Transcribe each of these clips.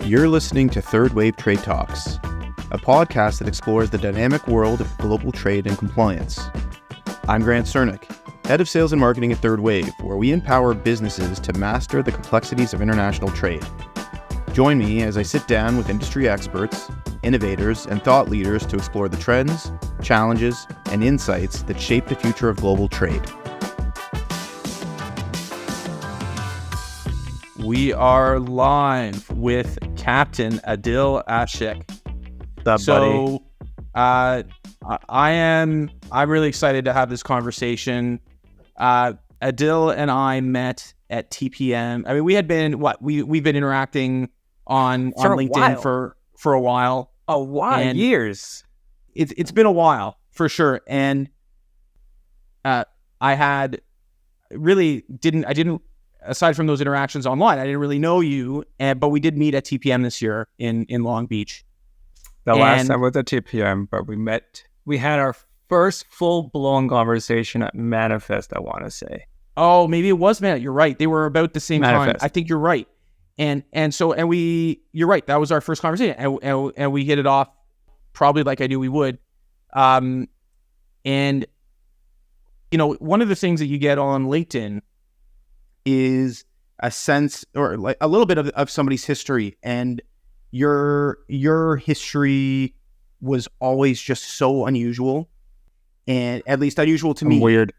You're listening to 3rd Wave Trade Talks, a podcast that explores the dynamic world of global trade and compliance. I'm Grant Cernick, Head of Sales and Marketing at 3rd Wave, where we empower businesses to master the complexities of international trade. Join me as I sit down with industry experts, innovators, and thought leaders to explore the trends, challenges, and insights that shape the future of global trade. We are live with Captain Adil Ashiq. What's up, buddy? I'm really excited to have this conversation. Adil and I met at TPM. I mean, we had been we've been interacting on LinkedIn for a while. Years. It's been a while for sure. And I didn't aside from those interactions online, I didn't really know you, but we did meet at TPM this year in Long Beach. Last time was at TPM, but we had our first full-blown conversation at Manifest, I want to say. Oh, maybe it was Manifest. You're right. They were about the same Manifest. time. I think you're right. You're right. That was our first conversation. And we hit it off probably like I knew we would. And, you know, one of the things that you get on LinkedIn is a sense or like a little bit of somebody's history, and your history was always just so unusual, and at least unusual to me. Weird.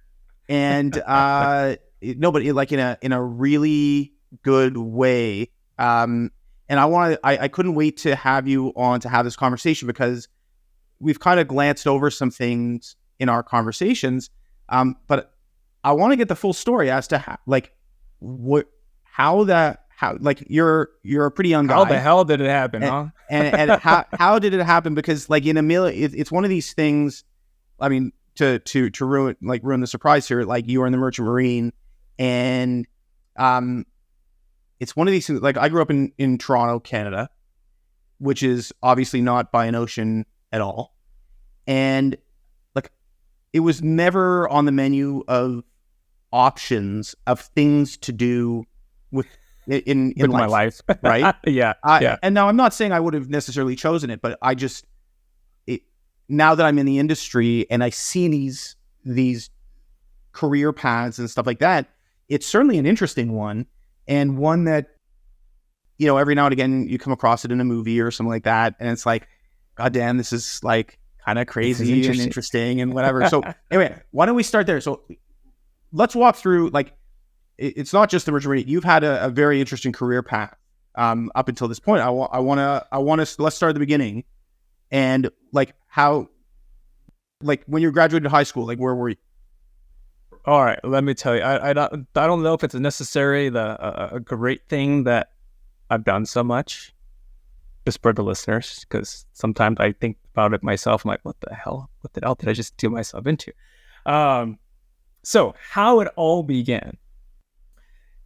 And like in a really good way. And I couldn't wait to have you on to have this conversation, because we've kind of glanced over some things in our conversations, but I want to get the full story as to how you're a pretty young guy. How the hell did it happen, huh? and how did it happen? Because like in a million, it's one of these things. I mean, to ruin the surprise here. Like, you are in the Merchant Marine, and it's one of these things. Like, I grew up in Toronto, Canada, which is obviously not by an ocean at all, and like it was never on the menu of options of things to do with my life, right? Yeah. And now I'm not saying I would have necessarily chosen it, but now that I'm in the industry and I see these career paths and stuff like that, it's certainly an interesting one, and one that, you know, every now and again you come across it in a movie or something like that, and it's like, God damn, this is like kind of crazy and interesting and whatever. So anyway, why don't we start there? So let's walk through, like, it's not just the Merchant Marine. You've had a very interesting career path up until this point. I want to let's start at the beginning, and like how, like when you graduated high school, like where were you? All right, let me tell you. I don't know if it's necessarily a great thing that I've done so much, just for the listeners, because sometimes I think about it myself. I'm like, what the hell did I just do myself into? So how it all began: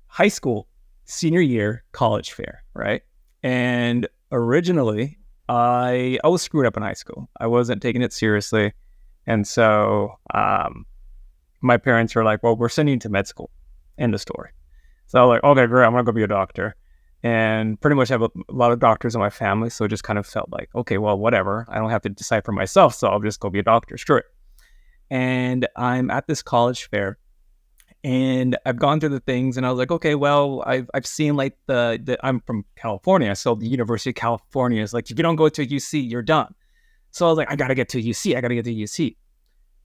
high school, senior year, college fair, right? And originally, I was screwed up in high school. I wasn't taking it seriously. And so my parents were like, well, we're sending you to med school. End of story. So I was like, okay, great, I'm going to go be a doctor. And pretty much have a lot of doctors in my family. So it just kind of felt like, okay, well, whatever. I don't have to decide for myself. So I'll just go be a doctor. Screw it. And I'm at this college fair, and I've gone through the things, and I was like, okay, well, I've seen like I'm from California, so the University of California is like, if you don't go to UC, you're done. So I was like, I got to get to UC.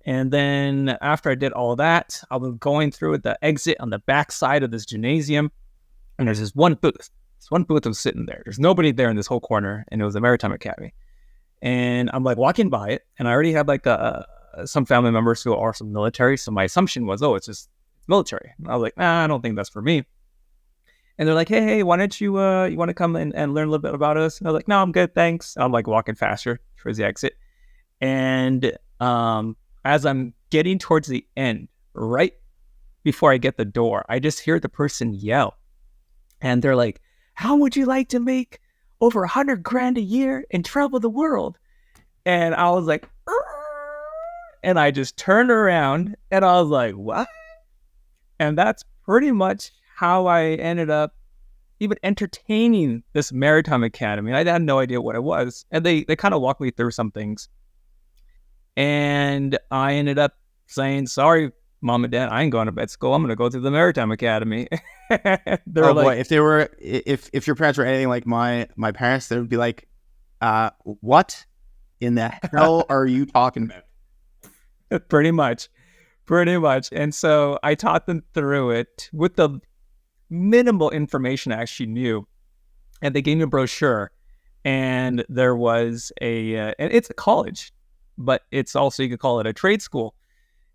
And then after I did all that, I was going through the exit on the back side of this gymnasium, and there's this one booth. Was sitting there. There's nobody there in this whole corner, and it was the Maritime Academy. And I'm like walking by it, and I already had like some family members who are some military. So my assumption was, oh, it's just military. And I was like, nah, I don't think that's for me. And they're like, hey, why don't you want to come and learn a little bit about us? And I was like, no, I'm good, thanks. I'm like walking faster towards the exit. And as I'm getting towards the end, right before I get the door, I just hear the person yell. And they're like, how would you like to make over $100,000 a year and travel the world? And I was like, and I just turned around and I was like, what? And that's pretty much how I ended up even entertaining this Maritime Academy. I had no idea what it was. And they kind of walked me through some things. And I ended up saying, sorry, Mom and Dad, I ain't going to med school. I'm going to go to the Maritime Academy. Oh boy, if your parents were anything like my parents, they would be like, what in the hell are you talking about? Pretty much. And so I taught them through it with the minimal information I actually knew. And they gave me a brochure. And there was and it's a college, but it's also, you could call it a trade school.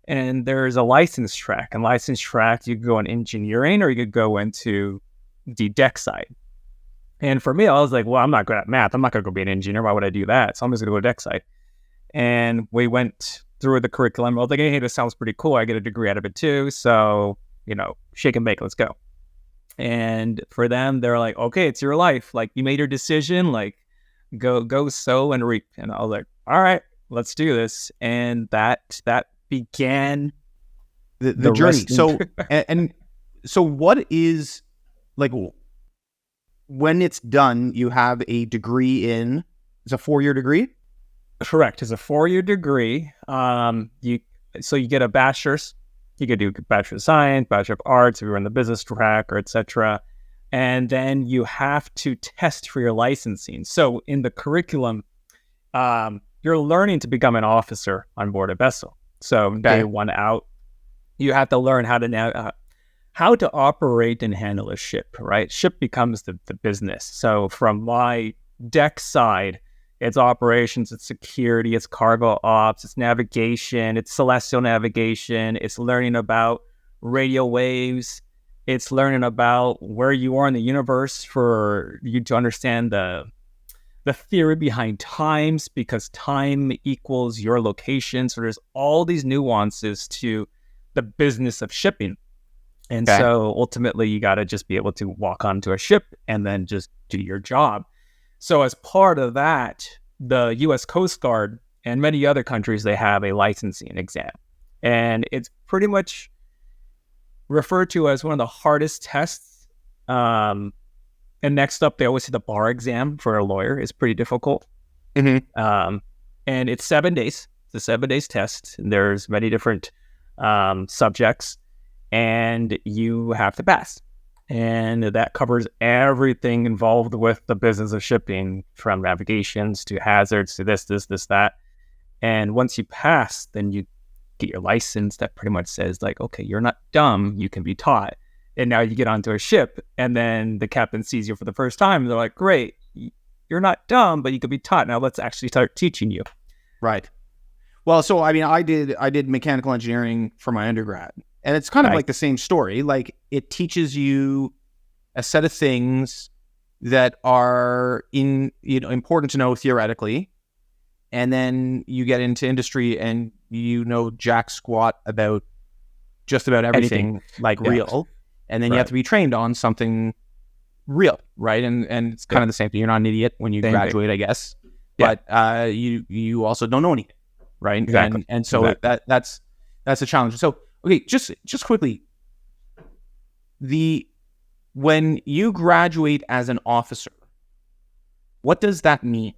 And there's a license track. And license track, you could go in engineering or you could go into the deck side. And for me, I was like, well, I'm not good at math. I'm not going to go be an engineer. Why would I do that? So I'm just going to go deck side. And we went through the curriculum. I was like, hey, this sounds pretty cool. I get a degree out of it too. So, shake and bake, let's go. And for them, they're like, okay, it's your life. Like, you made your decision, like, go sow and reap. And I was like, all right, let's do this. And that began the journey. So, and so what is, like, when it's done, you have a degree in, it's a 4-year degree? Correct. It's a 4-year degree. You get a bachelor's. You could do Bachelor of Science, Bachelor of Arts if you're in the business track, or etc. And then you have to test for your licensing. So in the curriculum, you're learning to become an officer on board a vessel. So day one out, you have to learn how to operate and handle a ship, right? Ship becomes the business. So from my deck side, it's operations, it's security, it's cargo ops, it's navigation, it's celestial navigation, it's learning about radio waves, it's learning about where you are in the universe for you to understand the theory behind times, because time equals your location. So there's all these nuances to the business of shipping. And so ultimately you got to just be able to walk onto a ship and then just do your job. So as part of that, the U.S. Coast Guard and many other countries, they have a licensing exam. And it's pretty much referred to as one of the hardest tests. And next up, they always say the bar exam for a lawyer is pretty difficult. Mm-hmm. And it's 7 days. It's a 7 days test. And there's many different subjects, and you have to pass. And that covers everything involved with the business of shipping, from navigations to hazards to this, that. And once you pass, then you get your license that pretty much says, like, okay, you're not dumb, you can be taught. And now you get onto a ship, and then the captain sees you for the first time. And they're like, great, you're not dumb, but you can be taught. Now let's actually start teaching you. Right. Well, so, I mean, I did mechanical engineering for my undergrad. And it's kind of like the same story. Like, it teaches you a set of things that are important to know theoretically. And then you get into industry and you know jack squat about just about everything real. And then you have to be trained on something real, right? And it's kind of the same thing. You're not an idiot when you graduate, I guess. Yeah. But you also don't know anything, right? Exactly. And so that's a challenge. So, okay, just quickly, when you graduate as an officer, what does that mean?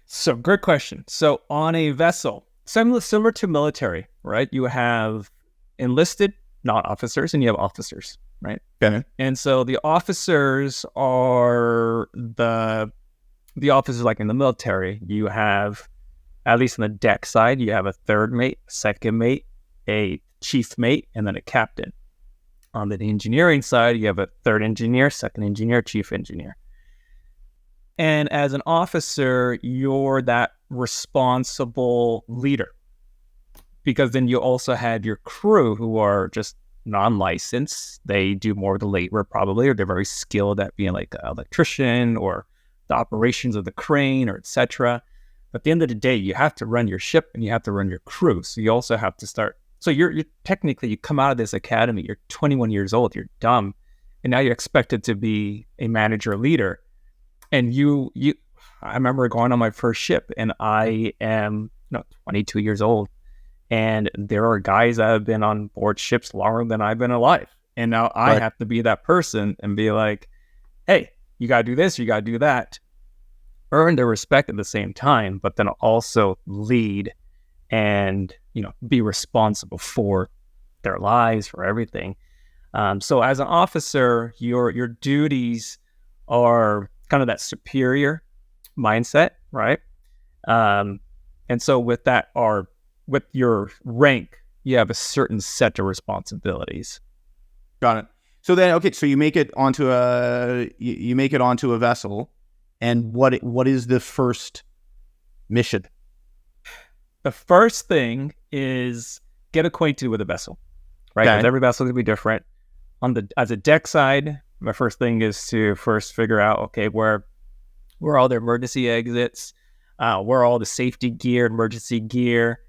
So, great question. So, on a vessel, similar to military, right? You have enlisted non-officers and you have officers, right? Okay. And so the officers are the officers like in the military. You have, at least on the deck side, you have a third mate, second mate, a chief mate, and then a captain. On the engineering side, you have a third engineer, second engineer, chief engineer. And as an officer, you're that responsible leader, because then you also have your crew who are just non-licensed. They do more of the labor probably, or they're very skilled at being like an electrician or the operations of the crane or etc. But at the end of the day, you have to run your ship and you have to run your crew. So you also have to start. So you're technically, you come out of this academy, you're 21 years old, you're dumb, and now you're expected to be a manager leader. And I remember going on my first ship, and I am 22 years old. And there are guys that have been on board ships longer than I've been alive. And now I have to be that person and be like, hey, you got to do this, you got to do that. Earn their respect at the same time, but then also lead and, be responsible for their lives, for everything. So as an officer, your duties are kind of that superior mindset, right? And so with your rank, you have a certain set of responsibilities. Got it. So then, okay, so you make it onto a vessel, and what is the first mission? The first thing is get acquainted with the vessel, right? Because every vessel is going to be different. As a deck side, my first thing is to first figure out, okay, where are all the emergency exits, where are all the safety gear, emergency gear,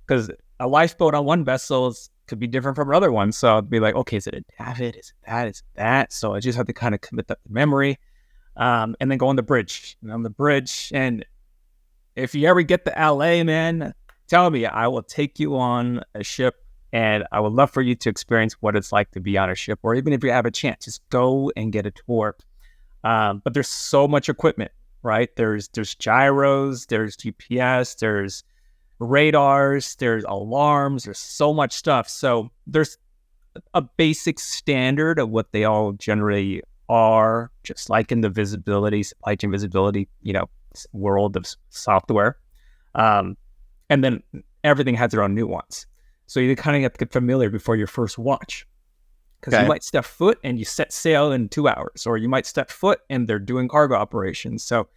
because a lifeboat on one vessel could be different from another one. So I'd be like, okay, is it a davit? Is it that? Is it that? So I just have to kind of commit that to memory, and then go on the bridge. And on the bridge, and if you ever get to LA, man, tell me, I will take you on a ship. And I would love for you to experience what it's like to be on a ship, or even if you have a chance, just go and get a tour. But there's so much equipment, right? There's gyros, there's GPS, there's radars, there's alarms, there's so much stuff. So there's a basic standard of what they all generally are, just like in the supply chain visibility, world of software. And then everything has their own nuance. So you kind of have to get familiar before your first watch, because you might step foot and you set sail in 2 hours, or you might step foot and they're doing cargo operations. So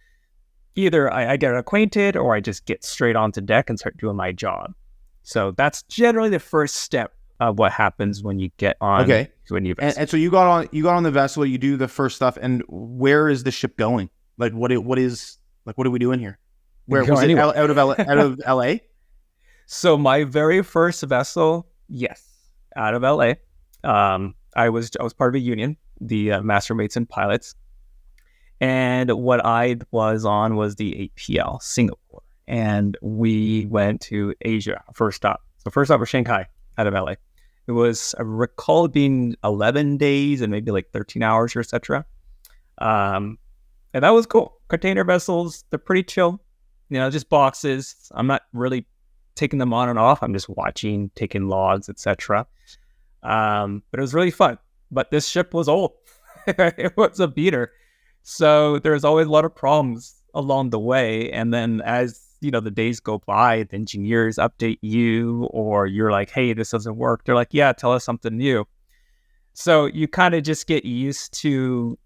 either I get acquainted, or I just get straight onto deck and start doing my job. So that's generally the first step of what happens when you get on to a new vessel. And so you got on the vessel, you do the first stuff, and where is the ship going? Like what are we doing here? Where was it? Out of LA? So my very first vessel, yes, out of LA. I was part of a union, the Master Mates and Pilots, and what I was on was the APL Singapore, and we went to Asia first stop. So first stop was Shanghai, out of LA. It was, I recall it being 11 days and maybe like 13 hours or etc. And that was cool. Container vessels, they're pretty chill, just boxes. I'm not really taking them on and off. I'm just watching, taking logs, etc. But it was really fun. But this ship was old. It was a beater. So there's always a lot of problems along the way. And then as, the days go by, the engineers update you, or you're like, hey, this doesn't work. They're like, yeah, tell us something new. So you kind of just get used to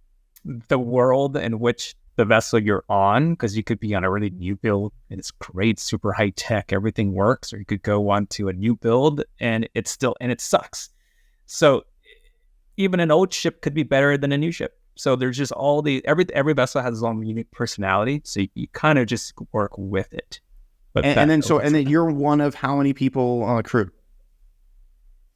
the world in which the vessel you're on, because you could be on a really new build and it's great, super high tech, everything works, or you could go on to a new build and it sucks. So even an old ship could be better than a new ship. So there's just every vessel has its own unique personality. So you kind of just work with it. But and then you're one of how many people on a crew?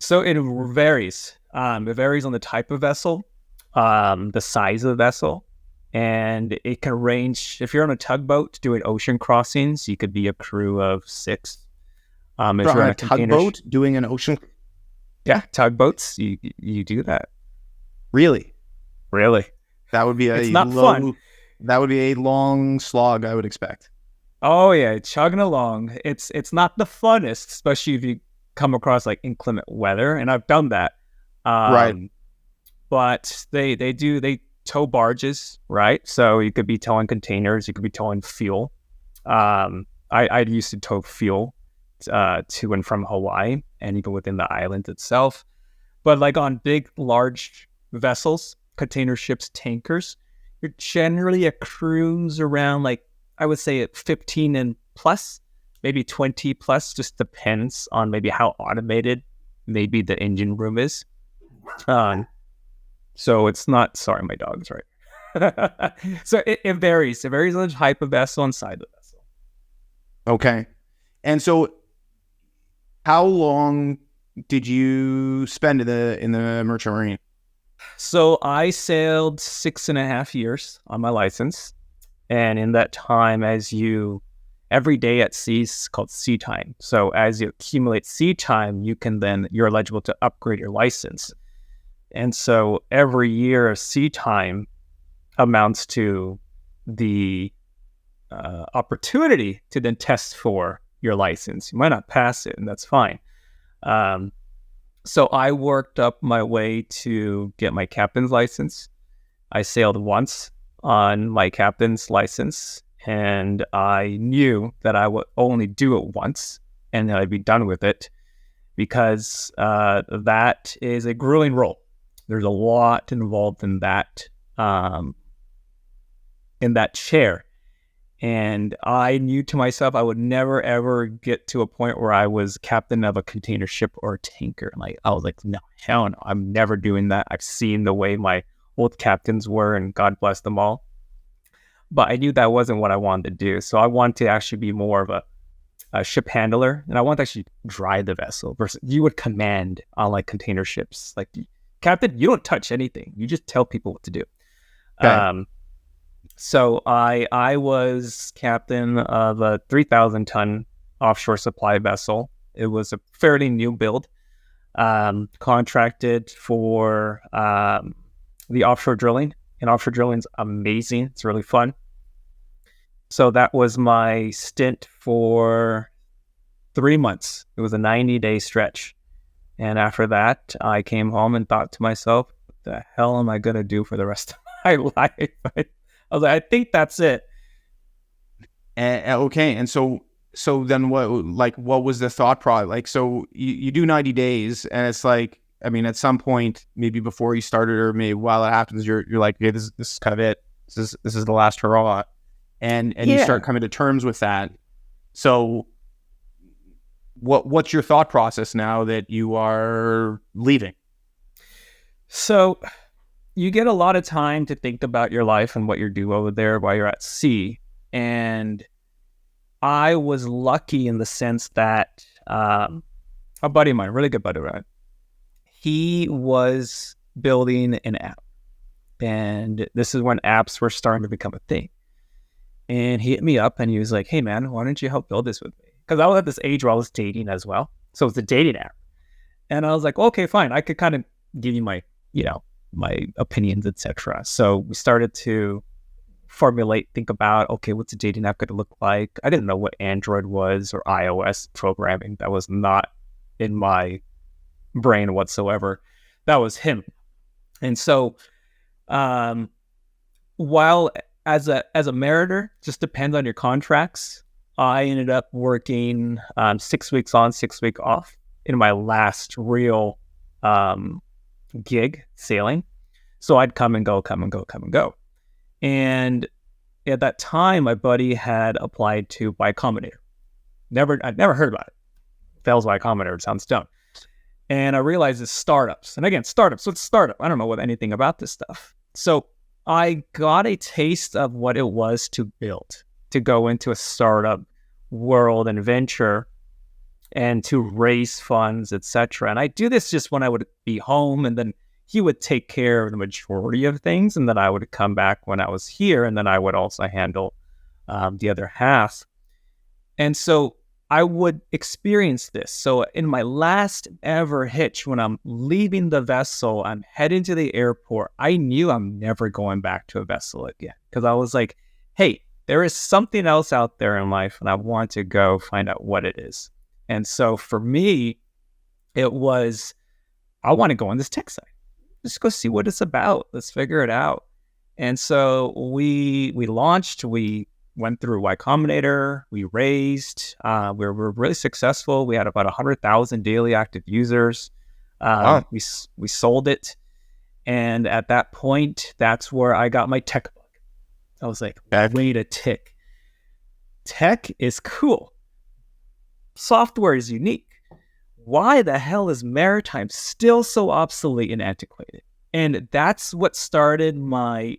So it varies. It varies on the type of vessel, the size of the vessel. And it can range, if you're on a tugboat doing ocean crossings, you could be a crew of 6. If you're on a tugboat doing an ocean? Yeah, tugboats, you do that. Really? That would be fun. That would be a long slog, I would expect. Oh yeah, chugging along. It's not the funnest, especially if you come across like inclement weather, and I've done that. Right. But they tow barges, right? So you could be towing containers, you could be towing fuel. I used to tow fuel to and from Hawaii, and even within the island itself. But like on big, large vessels, container ships, tankers, you're generally a cruise around, like, I would say at 15 and plus, maybe 20 plus, just depends on maybe how automated maybe the engine room is. So it's not, sorry, my dog's right. So it varies. It varies on the type of vessel inside the vessel. Okay. And so how long did you spend in the merchant marine? So I sailed 6.5 years on my license. And in that time, every day at sea is called sea time. So as you accumulate sea time, you're eligible to upgrade your license. And so every year of sea time, amounts to the opportunity to then test for your license. You might not pass it, and that's fine. So I worked up my way to get my captain's license. I sailed once on my captain's license, and I knew that I would only do it once and then I'd be done with it, because that is a grueling role. There's a lot involved in that chair. And I knew to myself I would never, ever get to a point where I was captain of a container ship or a tanker. Like, I was like, no, hell no, I'm never doing that. I've seen the way my old captains were, and God bless them all. But I knew that wasn't what I wanted to do. So I wanted to actually be more of a ship handler, and I wanted to actually drive the vessel versus you would command on like container ships. Like, captain, you don't touch anything. You just tell people what to do. Okay. So I was captain of a 3,000 ton offshore supply vessel. It was a fairly new build, contracted for the offshore drilling. And offshore drilling's amazing. It's really fun. So that was my stint for 3 months. It was a 90-day stretch. And after that, I came home and thought to myself, what the hell am I going to do for the rest of my life? I was like, I think that's it. Okay. And so then what was the thought process? Like, so you do 90 days and it's like, I mean, at some point, maybe before you started or maybe while it happens, you're like, okay, this is kind of it. This is the last hurrah. And you start coming to terms with that. So what's your thought process now that you are leaving? So you get a lot of time to think about your life and what you do over there while you're at sea. And I was lucky in the sense that a buddy of mine, really good buddy of mine, he was building an app. And this is when apps were starting to become a thing. And he hit me up and he was like, hey man, why don't you help build this with me? Because I was at this age where I was dating as well. So it's a dating app. And I was like, okay, fine. I could kind of give you my opinions, etc. So we started to think about, okay, what's a dating app going to look like? I didn't know what Android was or iOS programming. That was not in my brain whatsoever. That was him. And so while as a mariner, just depends on your contracts, I ended up working 6 weeks on, 6 weeks off in my last real gig sailing. So I'd come and go. And at that time, my buddy had applied to Y Combinator. I'd never heard about it. Fails Y Combinator, it sounds dumb. And I realized it's startups. And again, startups. So it's startup. I don't know anything about this stuff. So I got a taste of what it was to build, to go into a startup world and venture and to raise funds, etc. And I do this just when I would be home, and then he would take care of the majority of things, and then I would come back when I was here, and then I would also handle the other half. And so I would experience this. So in my last ever hitch, when I'm leaving the vessel, I'm heading to the airport, I knew I'm never going back to a vessel again, because I was like, hey, there is something else out there in life, and I want to go find out what it is. And so for me, it was, I want to go on this tech side. Just go see what it's about. Let's figure it out. And so we launched, we went through Y Combinator, we raised, we were really successful. We had about 100,000 daily active users. Wow. We sold it. And at that point, that's where I got my tech bug. I was like, wait a tick. Tech is cool. Software is unique. Why the hell is Maritime still so obsolete and antiquated? And that's what started my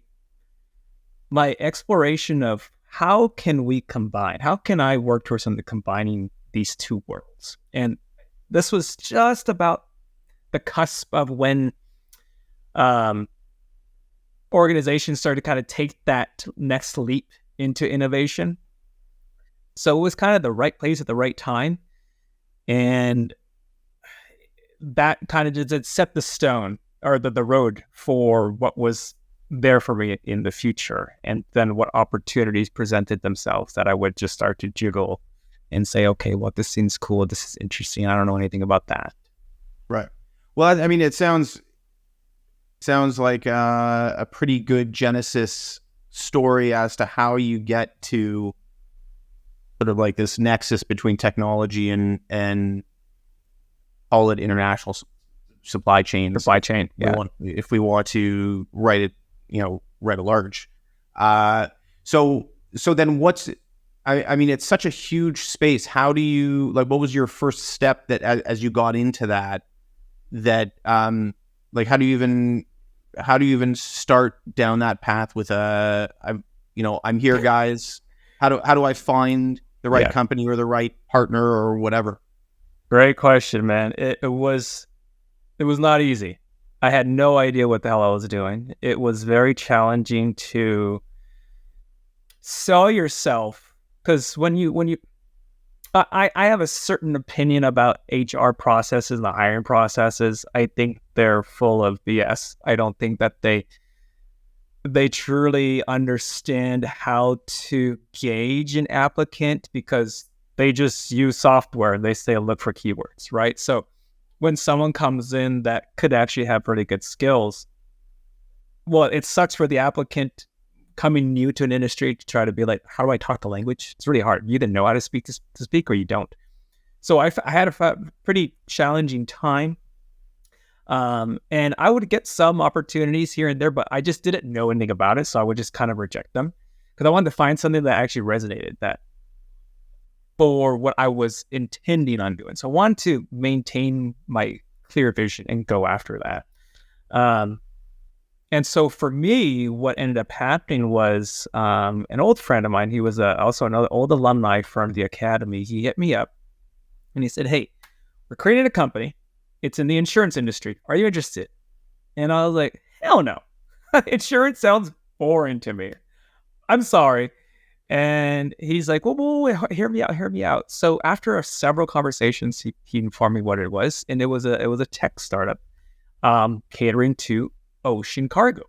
exploration of how can we combine? How can I work towards something combining these two worlds? And this was just about the cusp of when organizations started to kind of take that next leap into innovation. So it was kind of the right place at the right time. And that kind of just set the stone or the road for what was there for me in the future, and then what opportunities presented themselves that I would just start to jiggle and say, okay, well, this seems cool, this is interesting, I don't know anything about that. Right. Well, I mean, it sounds like a pretty good genesis story as to how you get to sort of like this nexus between technology and call it international supply chain. Yeah. If we want to write it, write a large. So then what's, I mean, it's such a huge space. How do you, like, what was your first step that as you got into that, like, how do you even start down that path with I'm here, guys. How do I find the right company or the right partner or whatever? Great question, man. It was not easy. I had no idea what the hell I was doing. It was very challenging to sell yourself, because I have a certain opinion about HR processes and the hiring processes. I think they're full of BS. I don't think that they truly understand how to gauge an applicant, because they just use software and they say look for keywords, right? So when someone comes in that could actually have pretty good skills, well, it sucks for the applicant coming new to an industry to try to be like, how do I talk the language? It's really hard. You either know how to speak to speak or you don't. So I had a pretty challenging time. And I would get some opportunities here and there, but I just didn't know anything about it. So I would just kind of reject them, because I wanted to find something that actually resonated, that for what I was intending on doing. So I wanted to maintain my clear vision and go after that. And so for me, what ended up happening was an old friend of mine, he was also another old alumni from the academy. He hit me up and he said, hey, we're creating a company. It's in the insurance industry. Are you interested? And I was like, hell no. Insurance sounds boring to me. I'm sorry. And he's like, well, wait, hear me out. So after several conversations, he informed me what it was. And it was a tech startup catering to ocean cargo.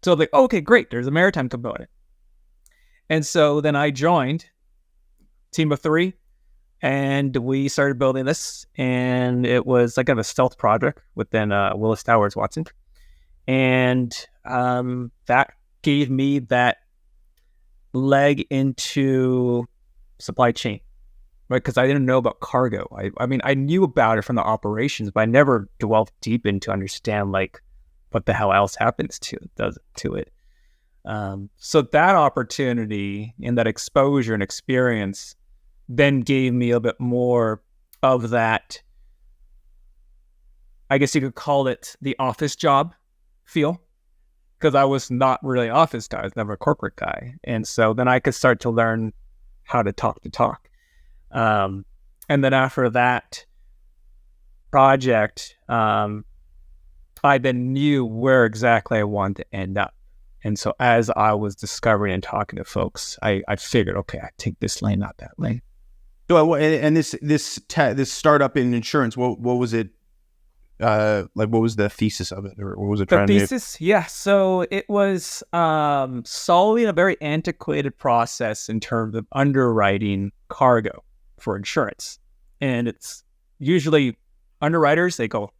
So I'm like, okay, great. There's a maritime component. And so then I joined team of 3, and we started building this. And it was like a stealth project within Willis Towers Watson. And that gave me that leg into supply chain, right? Because I didn't know about cargo. I mean, I knew about it from the operations, but I never delved deep into understand like what the hell else happens to it. So that opportunity and that exposure and experience then gave me a bit more of that, I guess you could call it the office job feel, because I was not really an office guy. I was never a corporate guy. And so then I could start to learn how to talk the talk. And then after that project, I then knew where exactly I wanted to end up. And so as I was discovering and talking to folks, I figured, okay, I take this lane, not that lane. So, and this startup in insurance, what was it? Like, what was the thesis of it, or what was it trying to do? The thesis, yeah. So it was solving a very antiquated process in terms of underwriting cargo for insurance. And it's usually underwriters, they go,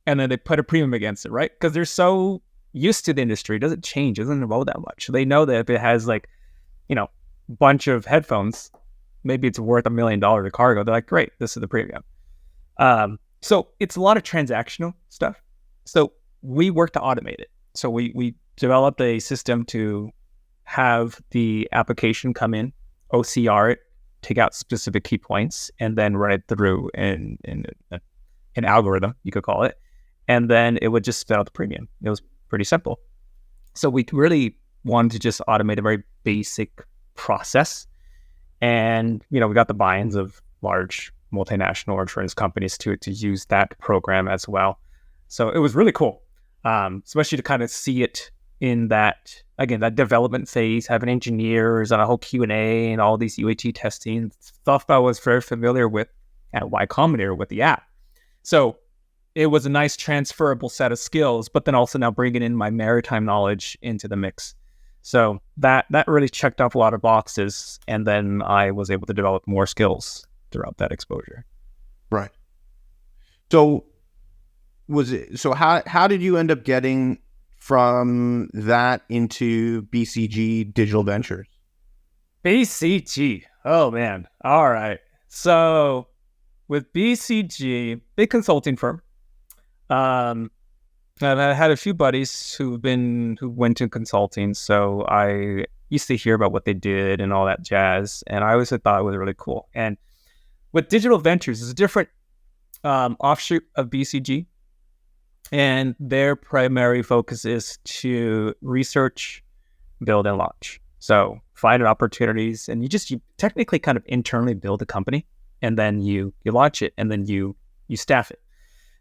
and then they put a premium against it, right? Because they're so used to the industry. It doesn't change. It doesn't evolve that much. They know that if it has like, a bunch of headphones, maybe it's worth $1 million of cargo. They're like, great, this is the premium. So it's a lot of transactional stuff. So we work to automate it. So we developed a system to have the application come in, OCR it, take out specific key points, and then run it through in an algorithm, you could call it. And then it would just spit out the premium. It was pretty simple. So we really wanted to just automate a very basic process. And, we got the buy-ins of large multinational insurance companies to use that program as well. So it was really cool, especially to kind of see it in that, again, that development phase, having engineers and a whole Q&A and all these UAT testing, stuff I was very familiar with at Y Combinator with the app. So it was a nice transferable set of skills, but then also now bringing in my maritime knowledge into the mix. So that really checked off a lot of boxes, and then I was able to develop more skills throughout that exposure. Right. So how did you end up getting from that into BCG Digital Ventures? BCG. Oh man. All right. So with BCG, big consulting firm. And I had a few buddies who went to consulting, so I used to hear about what they did and all that jazz, and I always thought it was really cool. And with Digital Ventures, it's a different offshoot of BCG, and their primary focus is to research, build, and launch. So find opportunities, and you technically kind of internally build a company, and then you launch it, and then you staff it.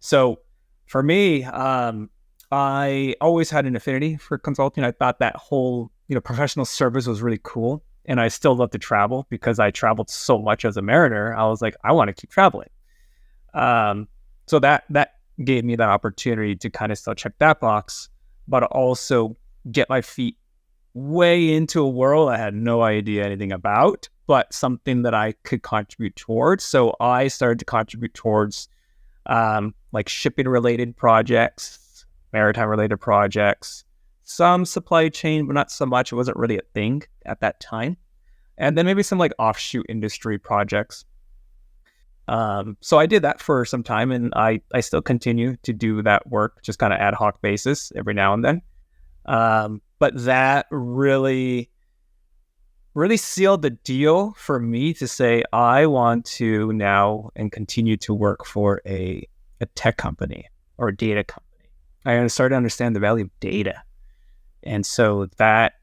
So for me, I always had an affinity for consulting. I thought that whole professional service was really cool, and I still love to travel because I traveled so much as a mariner. I was like, I want to keep traveling. So that gave me that opportunity to kind of still check that box, but also get my feet way into a world I had no idea anything about, but something that I could contribute towards. So I started to contribute towards like shipping related projects, maritime related projects, some supply chain, but not so much. It wasn't really a thing at that time. And then maybe some like offshoot industry projects. So I did that for some time, and I still continue to do that work, just kind of ad hoc basis every now and then. But that really sealed the deal for me to say, I want to now and continue to work for a tech company or a data company. I started to understand the value of data. And so that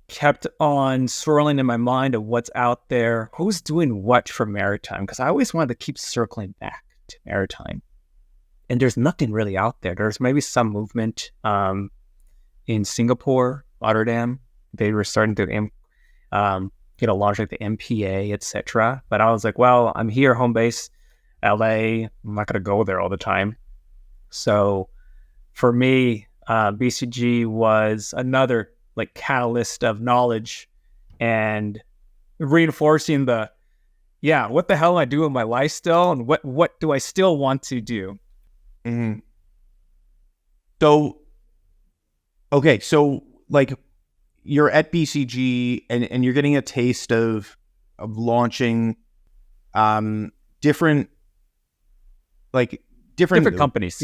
kept on swirling in my mind of what's out there, who's doing what for maritime, because I always wanted to keep circling back to maritime. And there's nothing really out there. There's maybe some movement in Singapore, Rotterdam. They were starting to launch like the MPA, etc. But I was like, well, I'm here, home base, LA. I'm not going to go there all the time. So for me, BCG was another like catalyst of knowledge and reinforcing what the hell am I doing with my life still, and what do I still want to do? Mm-hmm. So like you're at BCG and you're getting a taste of launching different companies.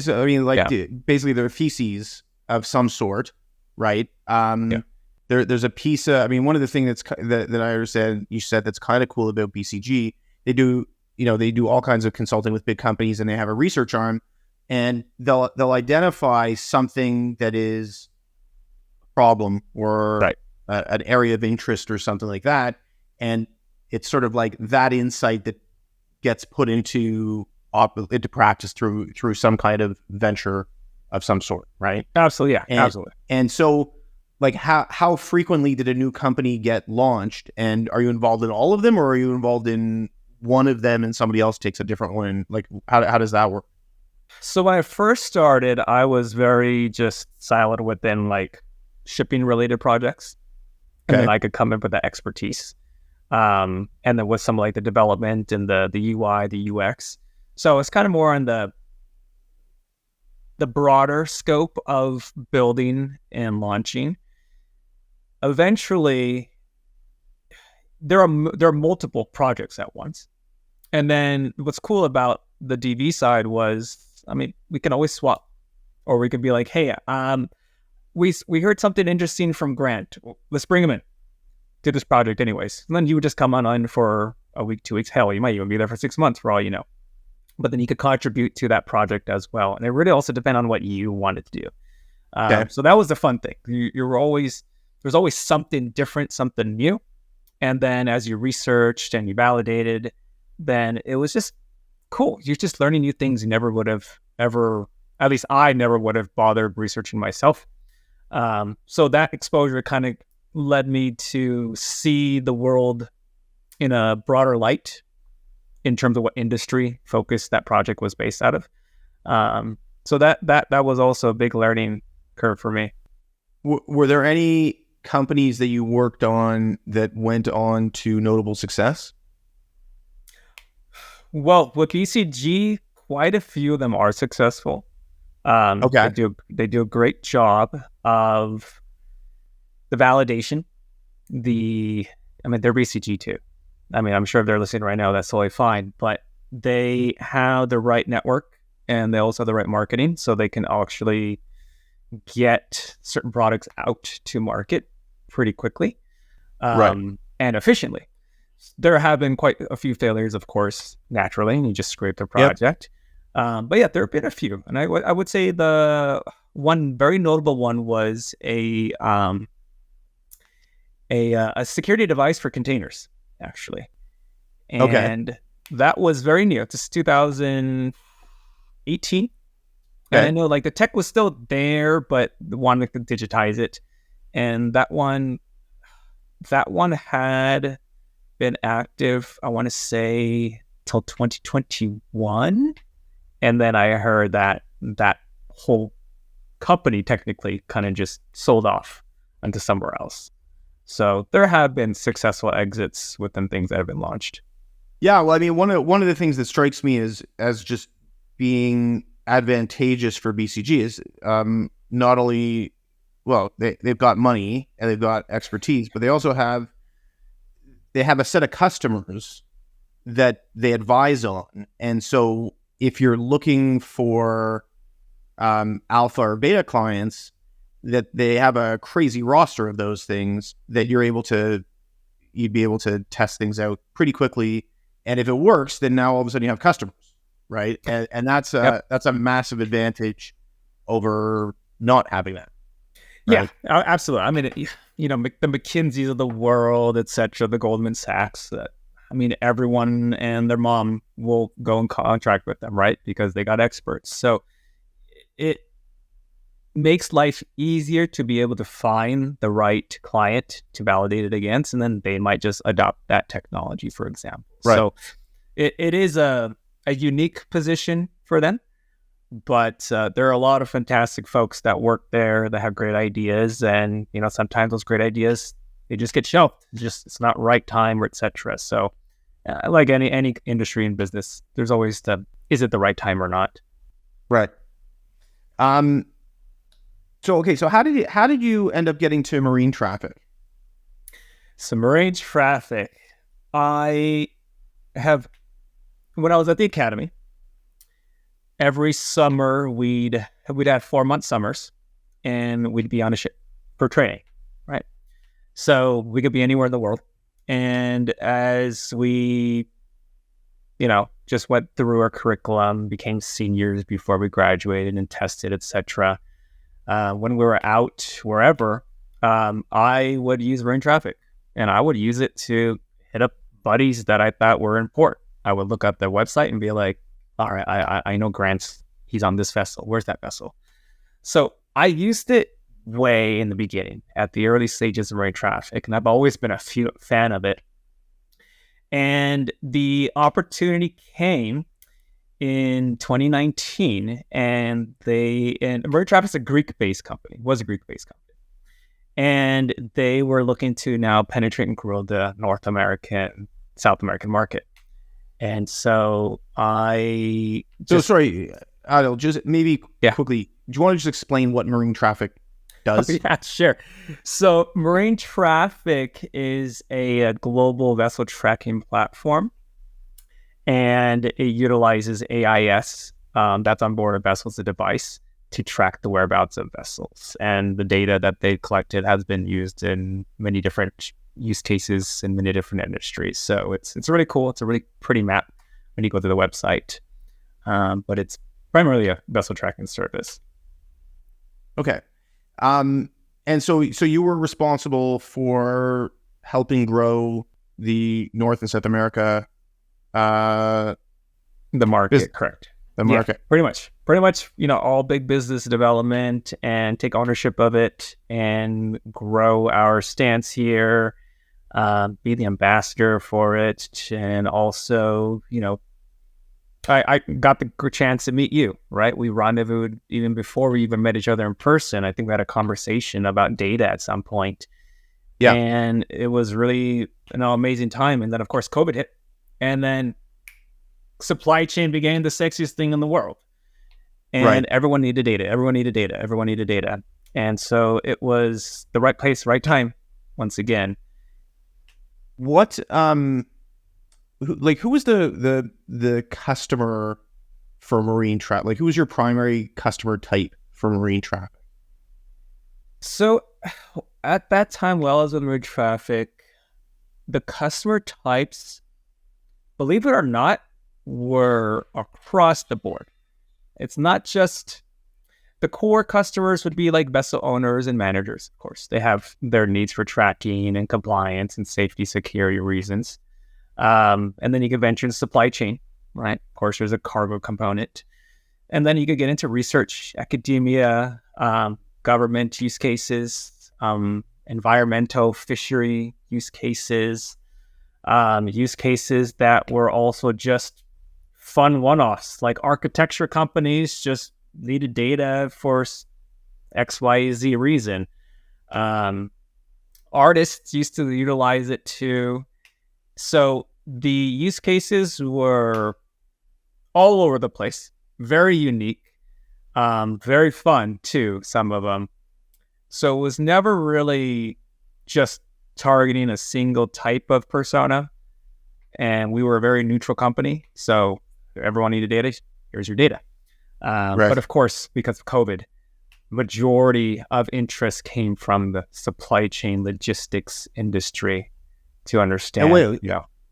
I mean, basically they're theses of some sort, right? There's a piece of, I mean, one of the things that I understand you said that's kind of cool about BCG, they do all kinds of consulting with big companies, and they have a research arm, and they'll identify something that is a problem or an area of interest or something like that, and it's sort of like that insight that gets put into practice through some kind of venture of some sort, right? Absolutely, yeah, absolutely. And so, like, how frequently did a new company get launched, and are you involved in all of them, or are you involved in one of them and somebody else takes a different one? Like, how does that work? So when I first started, I was very just silent within like shipping related projects, and then I could come in with the expertise, and then with some like the development and the UI, the UX. So it's kind of more on the broader scope of building and launching. Eventually, there are multiple projects at once. And then what's cool about the DV side was, I mean, we can always swap, or we could be like, hey, we heard something interesting from Grant. Let's bring him in to this project anyways. And then you would just come on for a week, 2 weeks. Hell, you might even be there for 6 months for all you know. But then you could contribute to that project as well. And it really also depends on what you wanted to do. So that was the fun thing. There's always something different, something new. And then as you researched and you validated, then it was just cool. You're just learning new things you never would have ever, at least I never would have bothered researching myself. So that exposure kind of led me to see the world in a broader light, in terms of what industry focus that project was based out of. So that was also a big learning curve for me. Were there any companies that you worked on that went on to notable success? Well, with BCG, quite a few of them are successful. Okay. They do a great job of the validation. They're BCG too. I mean, I'm sure if they're listening right now, that's totally fine. But they have the right network and they also have the right marketing, so they can actually get certain products out to market pretty quickly, and efficiently. There have been quite a few failures, of course, naturally, and you just scrape the project. But yeah, there have been a few. And I would say the one very notable one was a security device for containers, actually. And that was very new. It's 2018. And I know like the tech was still there, but wanted to digitize it. And that one had been active, I want to say, till 2021. And then I heard that whole company technically kind of just sold off into somewhere else. So there have been successful exits within things that have been launched. Yeah, well, I mean, one of the things that strikes me as just being advantageous for BCG is not only, well, they've got money and they've got expertise, but they also have a set of customers that they advise on. And so if you're looking for alpha or beta clients, that they have a crazy roster of those things that you'd be able to test things out pretty quickly. And if it works, then now all of a sudden you have customers, right? And that's a massive advantage over not having that. Right? Yeah, absolutely. I mean, the McKinseys of the world, etc., the Goldman Sachs. Everyone and their mom will go and contract with them, right? Because they got experts. So it makes life easier to be able to find the right client to validate it against, and then they might just adopt that technology, for example. Right. So it is a unique position for them, but there are a lot of fantastic folks that work there that have great ideas, and sometimes those great ideas, they just get shelved. It's not right time, or etc. So like any industry and business, there's always is it the right time or not? Right. So how did you end up getting to marine traffic? So marine traffic, when I was at the academy, every summer we'd have 4-month summers, and we'd be on a ship for training, right? So we could be anywhere in the world. And as we, just went through our curriculum, became seniors before we graduated and tested, etc. When we were out wherever, I would use marine traffic, and I would use it to hit up buddies that I thought were in port. I would look up their website and be like, all right, I know Grant's, he's on this vessel. Where's that vessel? So I used it way in the beginning at the early stages of marine traffic, and I've always been a fan of it. And the opportunity came in 2019, and marine traffic is a Greek-based company, and they were looking to now penetrate and grow the North American, South American market. And so sorry, Adil, just maybe quickly, do you want to just explain what marine traffic does? Yeah, sure. So marine traffic is a global vessel tracking platform, and it utilizes AIS that's on board a vessel as a device to track the whereabouts of vessels. And the data that they collected has been used in many different use cases in many different industries. So it's really cool. It's a really pretty map when you go to the website, but it's primarily a vessel tracking service. Okay. And so you were responsible for helping grow the North and South America, the market, correct. The market. Yeah, pretty much, all big business development, and take ownership of it and grow our stance here, be the ambassador for it. And also, I got the chance to meet you, right? We rendezvoused even before we even met each other in person. I think we had a conversation about data at some point. Yeah. And it was really an amazing time. And then, of course, COVID hit. And then supply chain became the sexiest thing in the world. And everyone needed data. Everyone needed data. Everyone needed data. And so it was the right place, right time, once again. What who was the customer for marine traffic? Like, who was your primary customer type for marine traffic? So at that time, while I was with marine traffic, the customer types, believe it or not, were across the board. It's not just the core customers would be like vessel owners and managers. Of course, they have their needs for tracking and compliance and safety, security reasons. And then you could venture into supply chain, right? Of course, there's a cargo component. And then you could get into research, academia, government use cases, environmental fishery use cases that were also just fun one-offs, like architecture companies just needed data for X, Y, Z reason. Artists used to utilize it too. So the use cases were all over the place, very unique, very fun too, some of them. So it was never really just targeting a single type of persona. And we were a very neutral company. So everyone needed data. Here's your data. But of course, because of COVID, majority of interest came from the supply chain logistics industry to understand.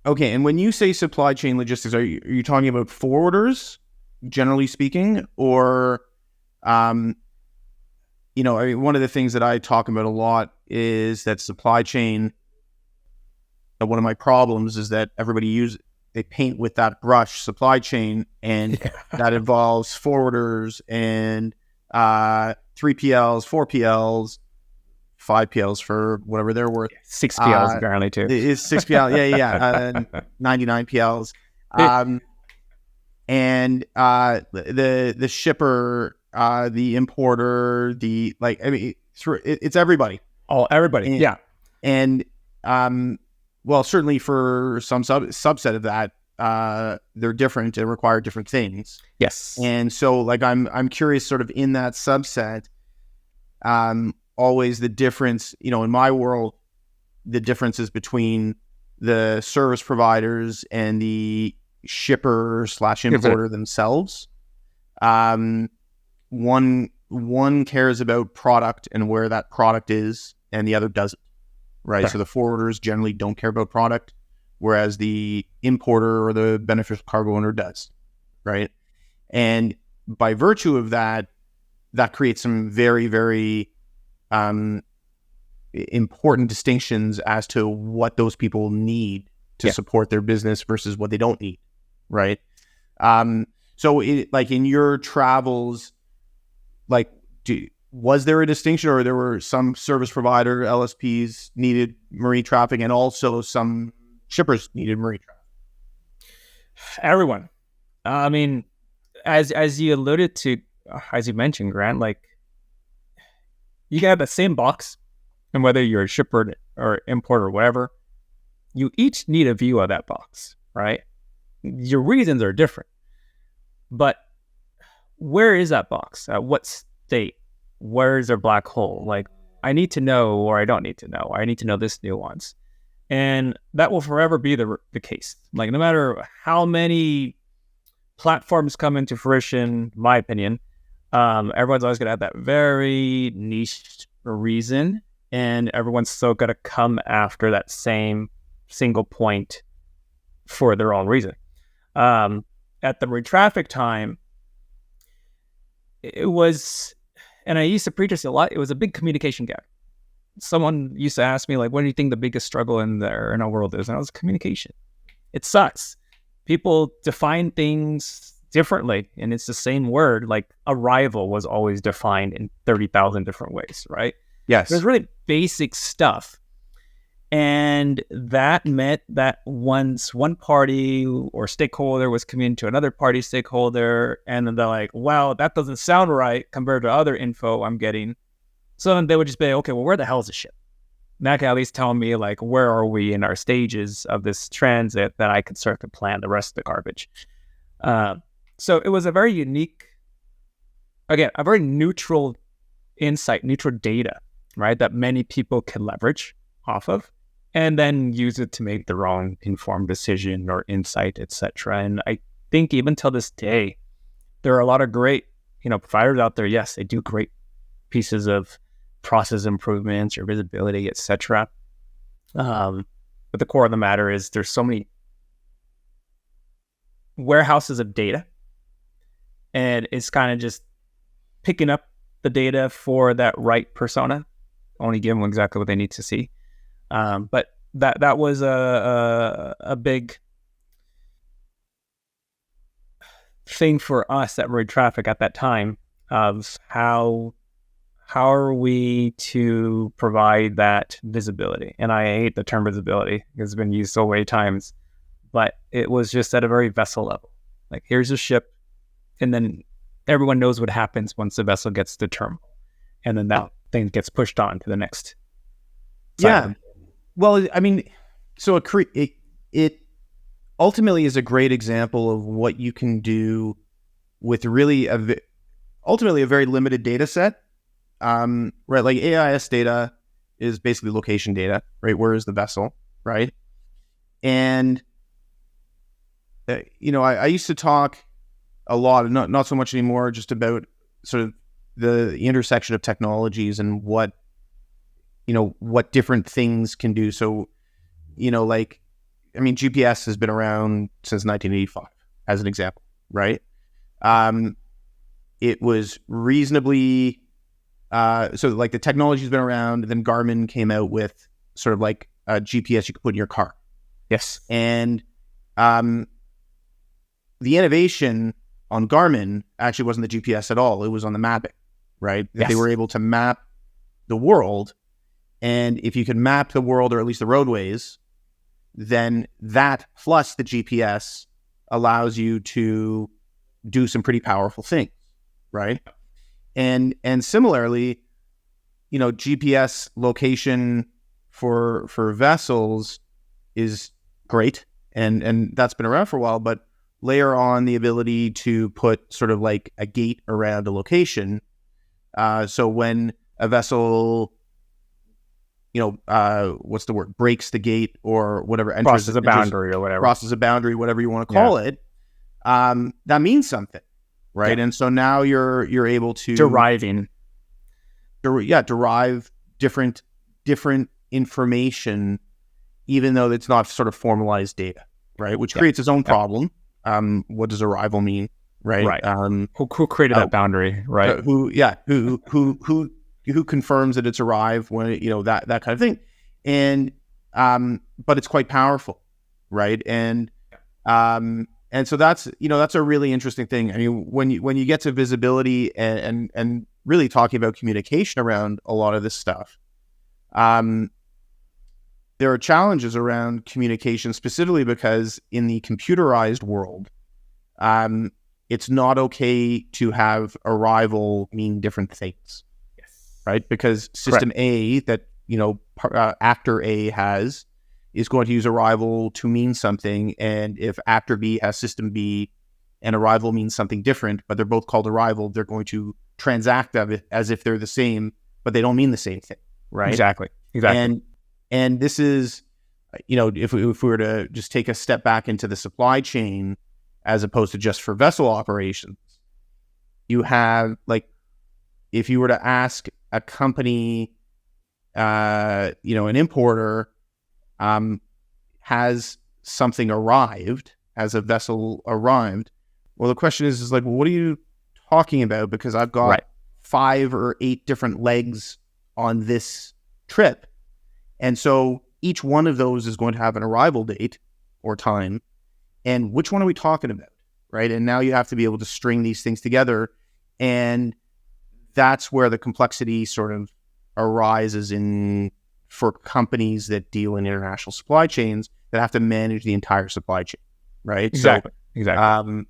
Okay, and when you say supply chain logistics, are you talking about forwarders, generally speaking, or, one of the things that I talk about a lot is that supply chain. One of my problems is that they paint with that brush supply chain, and that involves forwarders and 3PLs, 4PLs, 5PLs for whatever they're worth. 6PLs apparently too. Is 6PL, yeah. 99 PLs. And the shipper, the importer, it's everybody. Oh, everybody. Yeah. And certainly for some subset of that, they're different and require different things. Yes. And so I'm curious, sort of in that subset, always the difference, in my world, the differences between the service providers and the shipper / importer themselves. One cares about product and where that product is, and the other doesn't. Right. Sure. So the forwarders generally don't care about product, whereas the importer or the beneficial cargo owner does. Right. And by virtue of that creates some very, very important distinctions as to what those people need to support their business versus what they don't need. Right. So in your travels, was there a distinction, or there were some service provider LSPs needed marine traffic and also some shippers needed marine traffic? Everyone. I mean, as you alluded to, as you mentioned, Grant, you can have the same box, and whether you're a shipper or importer or whatever, you each need a view of that box, right? Your reasons are different. But where is that box? At what state? Where is their black hole? I need to know, or I don't need to know. I need to know this nuance. And that will forever be the case. No matter how many platforms come into fruition, my opinion, everyone's always going to have that very niche reason, and everyone's still going to come after that same single point for their own reason. At the retraffic time, it was, and I used to preach this a lot, it was a big communication gap. Someone used to ask me, what do you think the biggest struggle in our world is? And I was communication. It sucks. People define things differently, and it's the same word. Arrival was always defined in 30,000 different ways, right? Yes. There's really basic stuff. And that meant that once one party or stakeholder was communicating to another party stakeholder, and then they're like, wow, that doesn't sound right compared to other info I'm getting. So then they would just be, okay, well, where the hell is the ship? And that can at least tell me, like, where are we in our stages of this transit that I can start to plan the rest of the garbage. So it was a very unique, again, a very neutral insight, neutral data, right, that many people can leverage off of, and then use it to make their own informed decision or insight, etc. And I think even till this day, there are a lot of great, providers out there. Yes, they do great pieces of process improvements or visibility, etc. But the core of the matter is there's so many warehouses of data, and it's kind of just picking up the data for that right persona, only give them exactly what they need to see. But that was a big thing for us at Road Traffic at that time of how are we to provide that visibility. And I hate the term visibility because it's been used so many times, but it was just at a very vessel level. Like, here's a ship, and then everyone knows what happens once the vessel gets to terminal, and then that thing gets pushed on to the next. Yeah. Well, I mean, so it ultimately is a great example of what you can do with really ultimately a very limited data set. Right, like AIS data is basically location data, right? Where is the vessel, right? And I used to talk a lot, not so much anymore, just about sort of the intersection of technologies and what different things can do. So, GPS has been around since 1985, as an example, right? It was reasonably, so like the technology's been around, and then Garmin came out with sort of like a GPS you could put in your car. Yes. And the innovation on Garmin actually wasn't the GPS at all. It was on the mapping, right? That they were able to map the world. And if you can map the world, or at least the roadways, then that plus the GPS allows you to do some pretty powerful things, right? And similarly, GPS location for vessels is great, and that's been around for a while, but layer on the ability to put sort of like a gate around a location. So when a vessel, what's the word? Breaks the gate or whatever. Crosses a boundary or whatever. Crosses a boundary, whatever you want to call it. That means something, right? Yeah. And so now you're able to derive different information, even though it's not sort of formalized data, right? Which creates its own problem. What does arrival mean, right? Right. Who created that boundary, right? Who confirms that it's arrived when that kind of thing, and but it's quite powerful, right? And so that's a really interesting thing. I mean, when you get to visibility and really talking about communication around a lot of this stuff, there are challenges around communication, specifically because in the computerized world, it's not okay to have arrival mean different things. Right? Because system A that, actor A has is going to use arrival to mean something. And if actor B has system B and arrival means something different, but they're both called arrival, they're going to transact of it as if they're the same, but they don't mean the same thing. Right? Exactly. And this is, if we were to just take a step back into the supply chain, as opposed to just for vessel operations, you have, like, if you were to ask a company, an importer, has something arrived, has a vessel arrived? Well, the question is like, well, what are you talking about? Because I've got 5 or 8 different legs on this trip. And so each one of those is going to have an arrival date or time. And which one are we talking about? Right. And now you have to be able to string these things together. And that's where the complexity sort of arises in for companies that deal in international supply chains that have to manage the entire supply chain, right? Exactly. So, Exactly.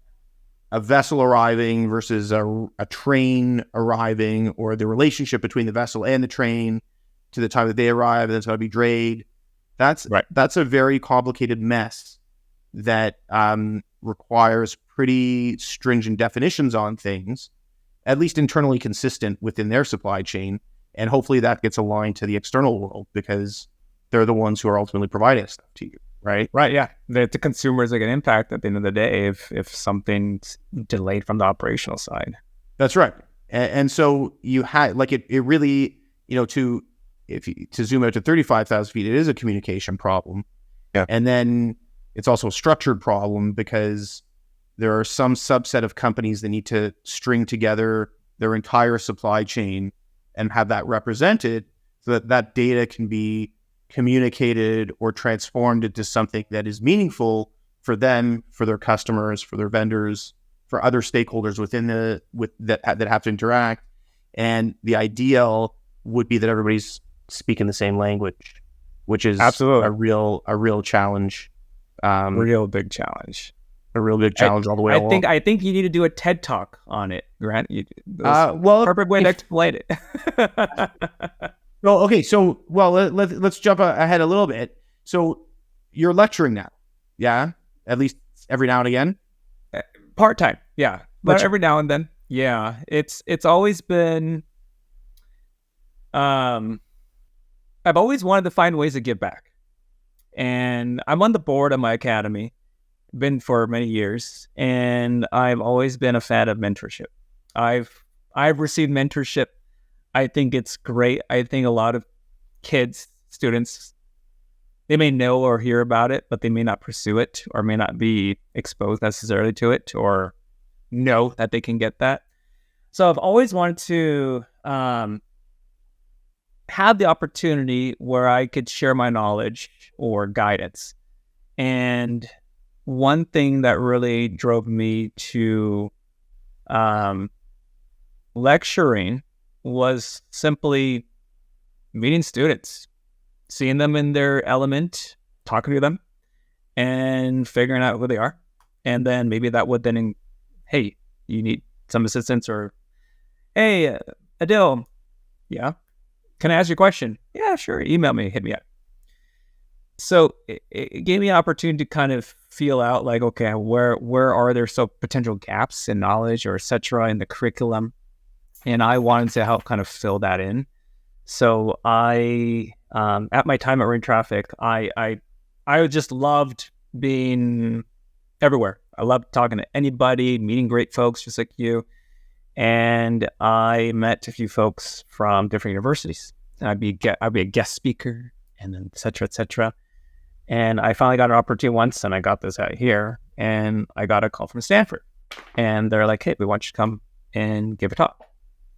a vessel arriving versus a train arriving, or the relationship between the vessel and the train to the time that they arrive, and then it's got to be drayed. That's a very complicated mess that requires pretty stringent definitions on things, at least internally consistent within their supply chain. And hopefully that gets aligned to the external world, because they're the ones who are ultimately providing stuff to you, right? Right, yeah. The consumers that get impacted at the end of the day if something's delayed from the operational side. That's right. And so you had, like, it really, to zoom out to 35,000 feet, it is a communication problem. Yeah. And then it's also a structured problem, because there are some subset of companies that need to string together their entire supply chain and have that represented so that that data can be communicated or transformed into something that is meaningful for them, for their customers, for their vendors, for other stakeholders that have to interact. And the ideal would be that everybody's speaking the same language, which is absolutely a real challenge. Real big challenge. A real big challenge all the way along. I think you need to do a TED Talk on it, Grant. Perfect way to explain it. Well, okay. So, let's jump ahead a little bit. So, you're lecturing now, yeah? At least every now and again? Part-time, yeah. But every now and then, yeah. It's always been... I've always wanted to find ways to give back. And I'm on the board of my academy, been for many years, and I've always been a fan of mentorship. I've received mentorship. I think it's great. I think a lot of kids, students, they may know or hear about it, but they may not pursue it or may not be exposed necessarily to it or know that they can get that. So I've always wanted to have the opportunity where I could share my knowledge or guidance. And one thing that really drove me to lecturing was simply meeting students, seeing them in their element, talking to them, and figuring out who they are. And then maybe that would then, hey, you need some assistance, or, hey, Adil, yeah, can I ask you a question? Yeah, sure. Email me, hit me up. So it gave me an opportunity to kind of feel out, like, okay, where are there potential gaps in knowledge or et cetera in the curriculum? And I wanted to help kind of fill that in. So I, at my time at Marine Traffic, I just loved being everywhere. I loved talking to anybody, meeting great folks just like you. And I met a few folks from different universities. I'd be a guest speaker, and then et cetera, et cetera. And I finally got an opportunity once, and I got this out here, and I got a call from Stanford. And they're like, hey, we want you to come and give a talk.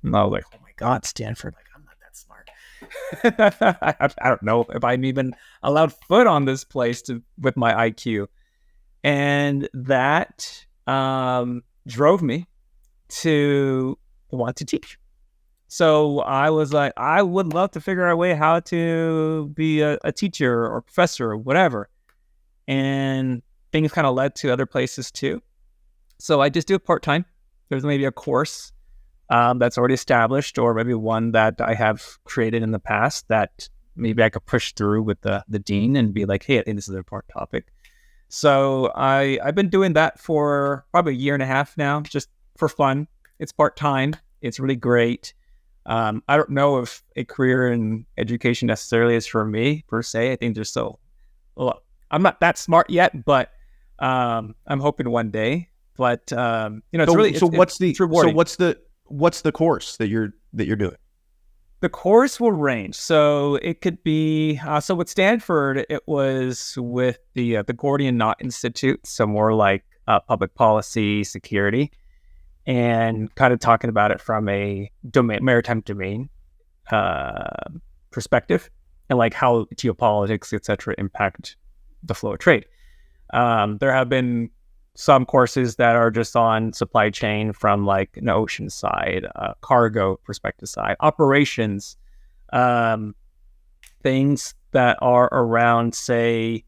And I was like, oh my God, Stanford, like, I'm not that smart. I don't know if I'm even allowed foot on this place with my IQ. And that drove me to want to teach. So I was like, I would love to figure out a way how to be a teacher or professor or whatever. And things kind of led to other places too. So I just do it part-time. There's maybe a course that's already established, or maybe one that I have created in the past that maybe I could push through with the dean and be like, hey, I think this is an important topic. So I've been doing that for probably a year and a half now, just for fun. It's part-time. It's really great. I don't know if a career in education necessarily is for me per se. I think there's I'm not that smart yet, but I'm hoping one day. But it's rewarding. So what's the course that you're doing? The course will range. So it could be so with Stanford, it was with the Gordian Knot Institute, so more like public policy, security, and kind of talking about it from a maritime domain perspective, and like how geopolitics, etc., impact the flow of trade. There have been some courses that are just on supply chain from like an ocean side, cargo perspective side, operations, things things that are around, say,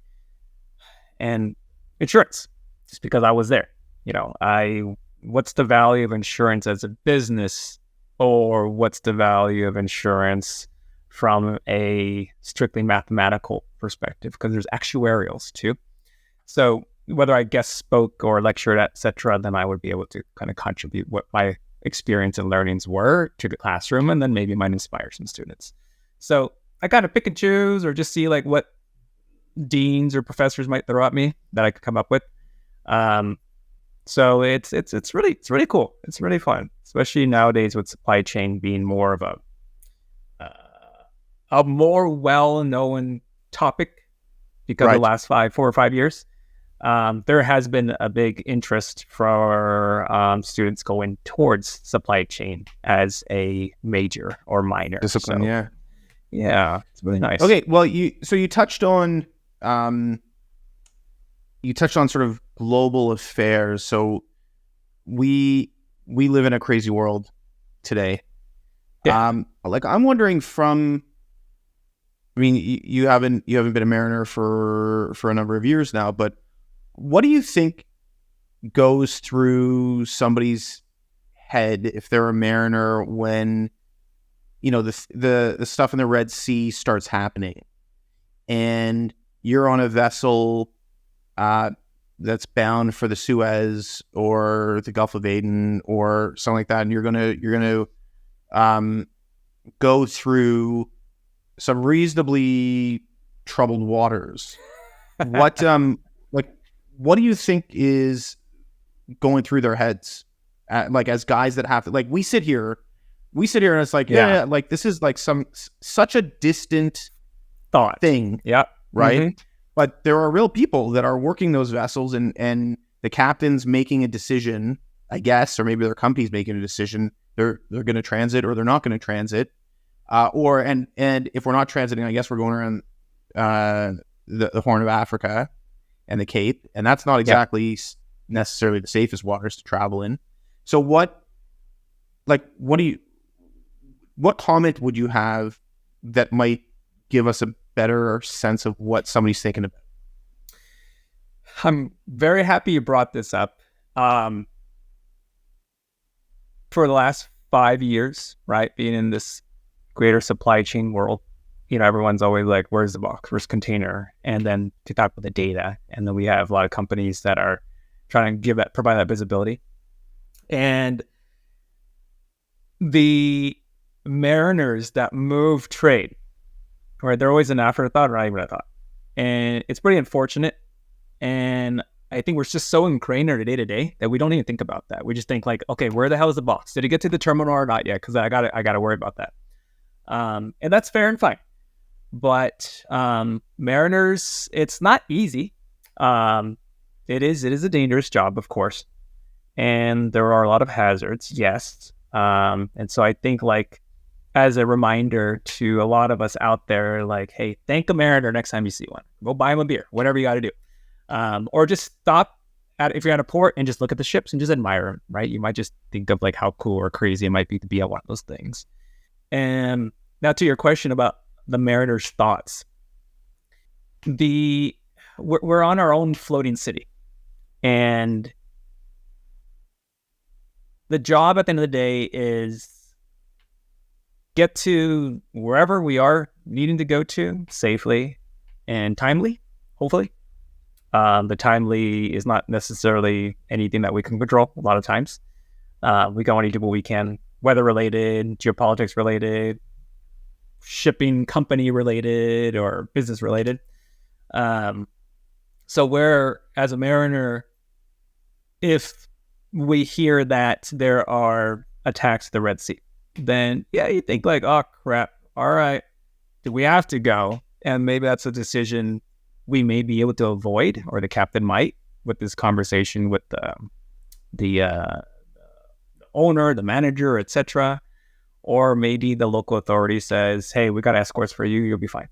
and insurance, just because I was there. What's the value of insurance as a business, or what's the value of insurance from a strictly mathematical perspective? Because there's actuarials too. So whether I guest spoke or lectured, etc., then I would be able to kind of contribute what my experience and learnings were to the classroom, and then maybe might inspire some students. So I kind of pick and choose, or just see like what deans or professors might throw at me that I could come up with. So it's really cool. It's really fun, especially nowadays with supply chain being more of a more well-known topic because of the last 4 or 5 years. There has been a big interest for students going towards supply chain as a major or minor discipline. So, yeah, it's really nice. Okay, well, you touched on sort of global affairs. So we live in a crazy world today. Yeah. I'm wondering you haven't been a mariner for a number of years now, but what do you think goes through somebody's head if they're a mariner when the stuff in the Red Sea starts happening, and you're on a vessel that's bound for the Suez or the Gulf of Aden or something like that, and you're gonna go through some reasonably troubled waters. What do you think is going through their heads, as guys that have to, we sit here and it's like, this is like such a distant thought thing. Yeah. Right. Mm-hmm. But there are real people that are working those vessels, and the captain's making a decision, I guess, or maybe their company's making a decision. They're going to transit or they're not going to transit. And if we're not transiting, I guess we're going around the Horn of Africa and the Cape, and that's not exactly necessarily the safest waters to travel in. So what comment would you have that might give us a better sense of what somebody's thinking about? I'm very happy you brought this up. For the last 5 years, right, being in this greater supply chain world, everyone's always like, where's the box, where's container? And then to talk about the data. And then we have a lot of companies that are trying to provide that visibility. And the mariners that move trade, right, they're always an afterthought, or not even a thought. And it's pretty unfortunate. And I think we're just so ingrained in our day-to-day that we don't even think about that. We just think like, okay, where the hell is the box? Did it get to the terminal or not yet? Because I gotta worry about that. And that's fair and fine. But mariners, it's not easy. It is a dangerous job, of course. And there are a lot of hazards, yes. And so I think as a reminder to a lot of us out there, hey, thank a mariner next time you see one. Go buy him a beer, whatever you got to do. Or just stop if you're at a port and just look at the ships and just admire them, right? You might just think of how cool or crazy it might be to be at one of those things. And now to your question about the mariner's thoughts. We're on our own floating city. And the job at the end of the day is get to wherever we are needing to go to safely and timely, hopefully. The timely is not necessarily anything that we can control a lot of times. We can only do what we can, weather related, geopolitics related, shipping company related, or business related. So where, as a mariner, if we hear that there are attacks at the Red Sea, then you think oh crap, all right, do we have to go? And maybe that's a decision we may be able to avoid, or the captain might, with this conversation with the owner, the manager, etc. Or maybe the local authority says, hey, we got escorts for you, you'll be fine.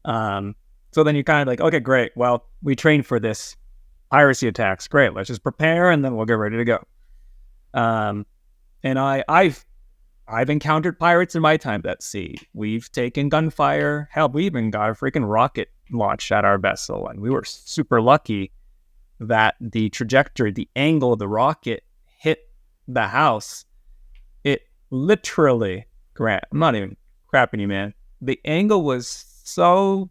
So then you're kind of okay, great, well, we trained for this piracy attacks, great, let's just prepare and then we'll get ready to go. And I I've encountered pirates in my time at sea. We've taken gunfire. Hell, we even got a freaking rocket launched at our vessel, and we were super lucky that the trajectory, the angle of the rocket hit the house. It literally, Grant, I'm not even crapping you, man. The angle was so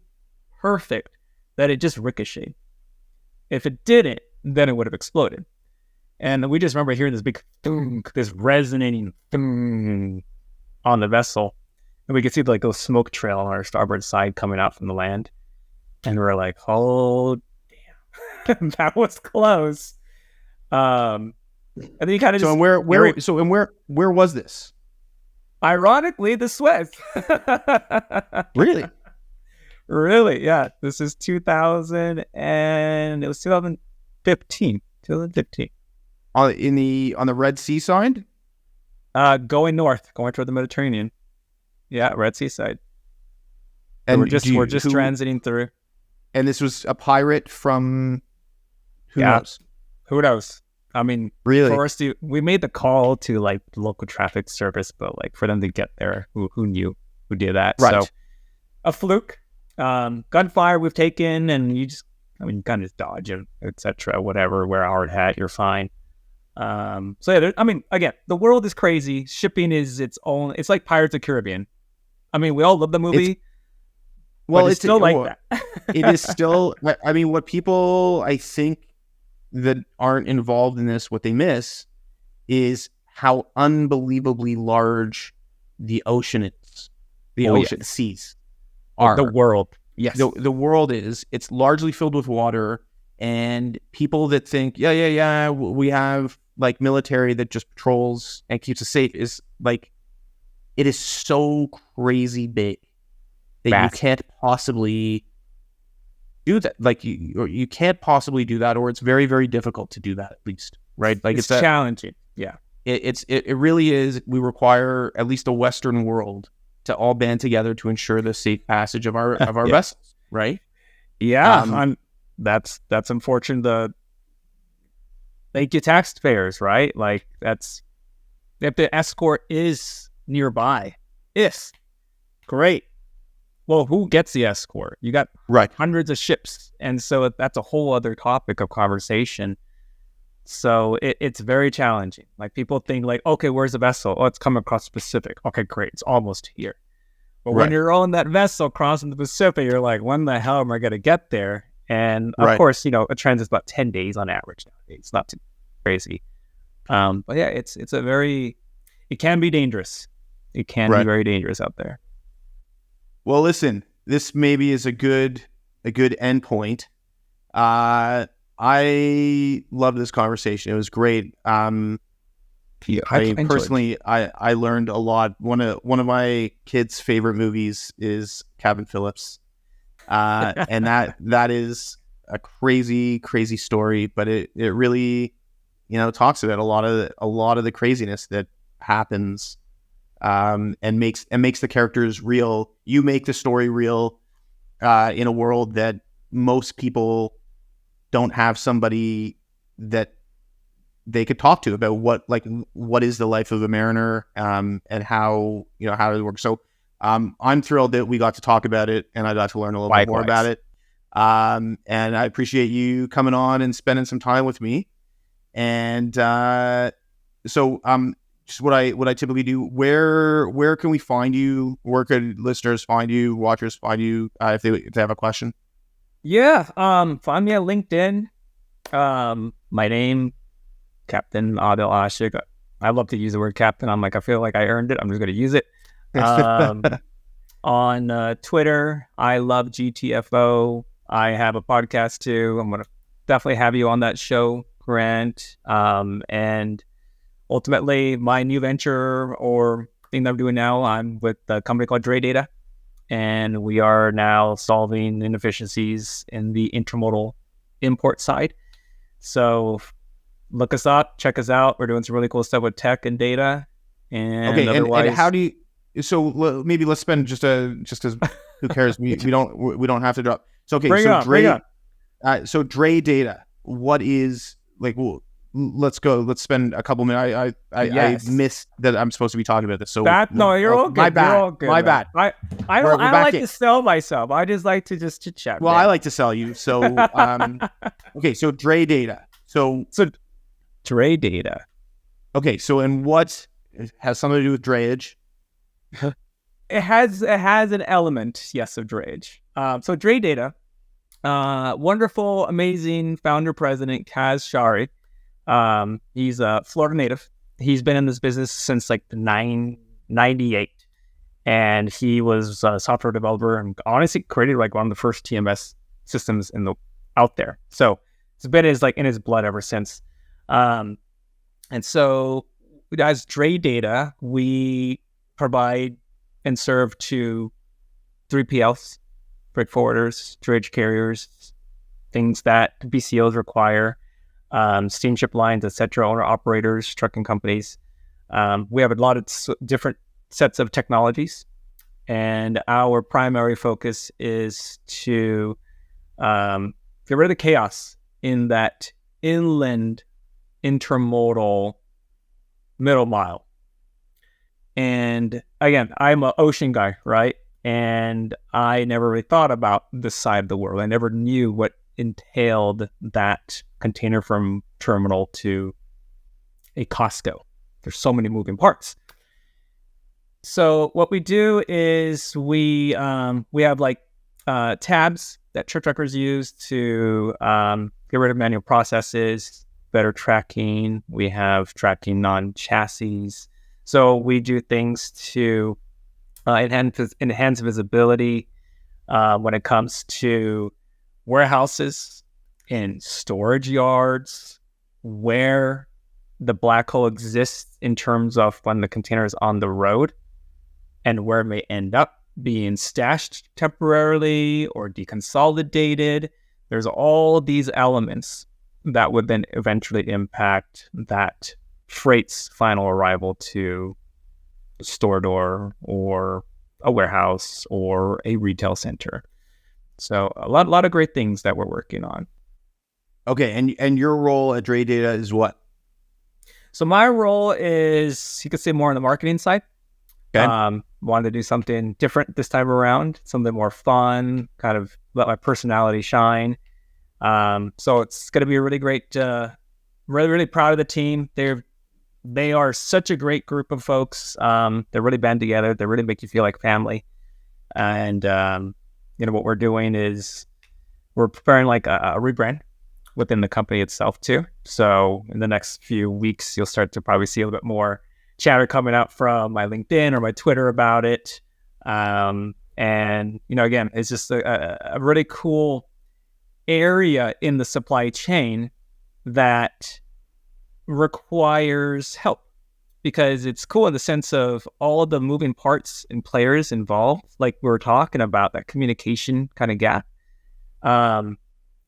perfect that it just ricocheted. If it didn't, then it would have exploded. And we just remember hearing this big thunk, this resonating thunk on the vessel. And we could see like a smoke trail on our starboard side coming out from the land. And we're like, oh, damn. That was close. And then you kind of So just... where was this? Ironically, the Suez. Really? Really, yeah. This is 2015. 2015. On the Red Sea side? Going north, going toward the Mediterranean. Yeah, Red Sea side. And so we're just transiting through. And this was a pirate from who knows? Who knows? I mean, really? For us we made the call to like local traffic service, but like for them to get there, who knew who did that? Right. So a fluke. Gunfire we've taken, and you kind of dodge it, etc. Whatever, wear a hard hat, you're fine. So yeah, again, the world is crazy. Shipping is its own. It's like Pirates of the Caribbean. I mean, we all love the movie. It's still like that. It is still. I mean, what people I think that aren't involved in this, what they miss is how unbelievably large the ocean is. The seas are. The world. Yes. The world is. It's largely filled with water, and people that think, yeah, we have like military that just patrols and keeps us safe is like, it is so crazy big that Massive. You can't possibly do that. Like you can't possibly do that, or it's very, very difficult to do that at least, right? Like it's challenging. Yeah. It really is. We require at least a Western world to all band together to ensure the safe passage of our vessels, right? Yeah, that's unfortunate. Thank you, taxpayers, right? Like if the escort is nearby, great. Well, who gets the escort? You got hundreds of ships, and so that's a whole other topic of conversation. So it's very challenging. Like people think like, okay, where's the vessel? Oh, it's coming across the Pacific. Okay, great. It's almost here. But when you're on that vessel crossing the Pacific, you're like, when the hell am I going to get there? And of course, a transit is about 10 days on average nowadays. It's not too crazy. But yeah, it can be dangerous. It can be very dangerous out there. Well, listen, this maybe is a good end point. I love this conversation. It was great. I learned a lot. One of my kids' favorite movies is Cabin Phillips, and that is a crazy, crazy story. But it really, talks about a lot of the craziness that happens, and makes the characters real. You make the story real in a world that most people don't have somebody that they could talk to about what is the life of a mariner, and how it works. So I'm thrilled that we got to talk about it, and I got to learn a little bit more about it. And I appreciate you coming on and spending some time with me. And so just what I typically do. Where can we find you? Where could listeners find you? Watchers find you if they have a question? Yeah, find me at LinkedIn. My name, Captain Adil Ashiq. I love to use the word captain. I feel like I earned it. I'm just going to use it. On Twitter, I love GTFO. I have a podcast too. I'm going to definitely have you on that show, Grant. And ultimately, my new venture or thing that I'm doing now, I'm with a company called Dre Data. And we are now solving inefficiencies in the intermodal import side. So look us up, check us out. We're doing some really cool stuff with tech and data. And otherwise, and how do you? So maybe let's spend just because who cares? we don't have to drop. So okay, bring it on. So Dre Data. What is let's go. Let's spend a couple minutes. Yes. I missed that I'm supposed to be talking about this. So No, you're all good. My bad. You're all good, My man. bad. I We're don't back like in. to sell myself. I just like to just chit chat. Well, I like to sell you. So, okay. So Dre data. So Dre data. okay. So, and what has something to do with drayage? It has an element, yes, of drayage. So Dre data, wonderful, amazing founder president Kaz Shari. He's a Florida native. He's been in this business since like 98, and he was a software developer and honestly created like one of the first TMS systems out there. So it's been in his blood ever since. And so as Dre data, we provide and serve to 3PLs, freight forwarders, drayage carriers, things that BCOs require, steamship lines, etc., owner operators, trucking companies. We have a lot of different sets of technologies, and our primary focus is to get rid of the chaos in that inland intermodal middle mile. And again, I'm an ocean guy, right? And I never really thought about this side of the world. I never knew what entailed that container from terminal to a Costco. There's so many moving parts. So what we do is we have like tabs that truck truckers use to get rid of manual processes, better tracking. We have tracking non-chassis. So we do things to enhance visibility when it comes to warehouses and storage yards, where the black hole exists in terms of when the container is on the road and where it may end up being stashed temporarily or deconsolidated. There's all these elements that would then eventually impact that freight's final arrival to a store door or a warehouse or a retail center. So a lot of great things that we're working on. Okay, and your role at Dre Data is what? So my role is, you could say, more on the marketing side. Okay. Wanted to do something different this time around, something more fun, kind of let my personality shine. So it's going to be a really great, really proud of the team. They are such a great group of folks. They're really band together. They really make you feel like family. And, what we're doing is we're preparing like a rebrand within the company itself too. So in the next few weeks, you'll start to probably see a little bit more chatter coming out from my LinkedIn or my Twitter about it. And, again, it's just a really cool area in the supply chain that requires help, because it's cool in the sense of all of the moving parts and players involved, like we were talking about, that communication kind of gap. And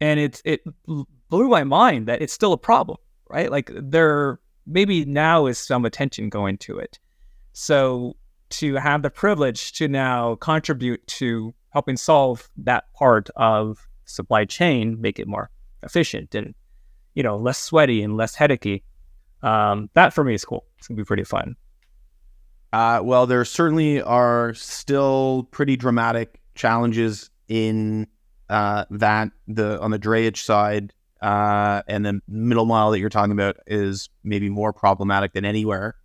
it blew my mind that it's still a problem, right? Like there maybe now is some attention going to it. So to have the privilege to now contribute to helping solve that part of supply chain, make it more efficient and, less sweaty and less headachy. That for me is cool. It's gonna be pretty fun. Well, there certainly are still pretty dramatic challenges in on the drayage side, and the middle mile that you're talking about is maybe more problematic than anywhere.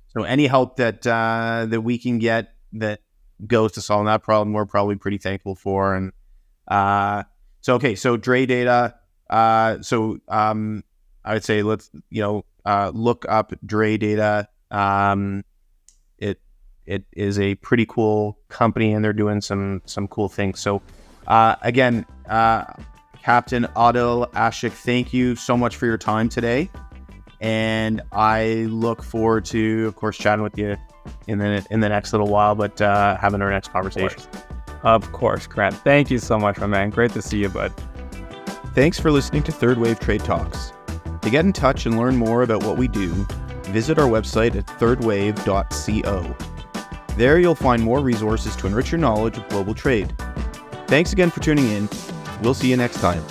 So any help that we can get that goes to solve that problem, we're probably pretty thankful for. And so Dre Data. I would say let's look up Dre Data. It is a pretty cool company, and they're doing some cool things. So again, Captain Adil Ashiq, thank you so much for your time today, and I look forward to, of course, chatting with you in the next little while, but having our next conversation. Of course, Grant. Thank you so much, my man. Great to see you, bud. Thanks for listening to 3rd Wave Trade Talks. To get in touch and learn more about what we do, visit our website at 3rdwave.co. There you'll find more resources to enrich your knowledge of global trade. Thanks again for tuning in. We'll see you next time.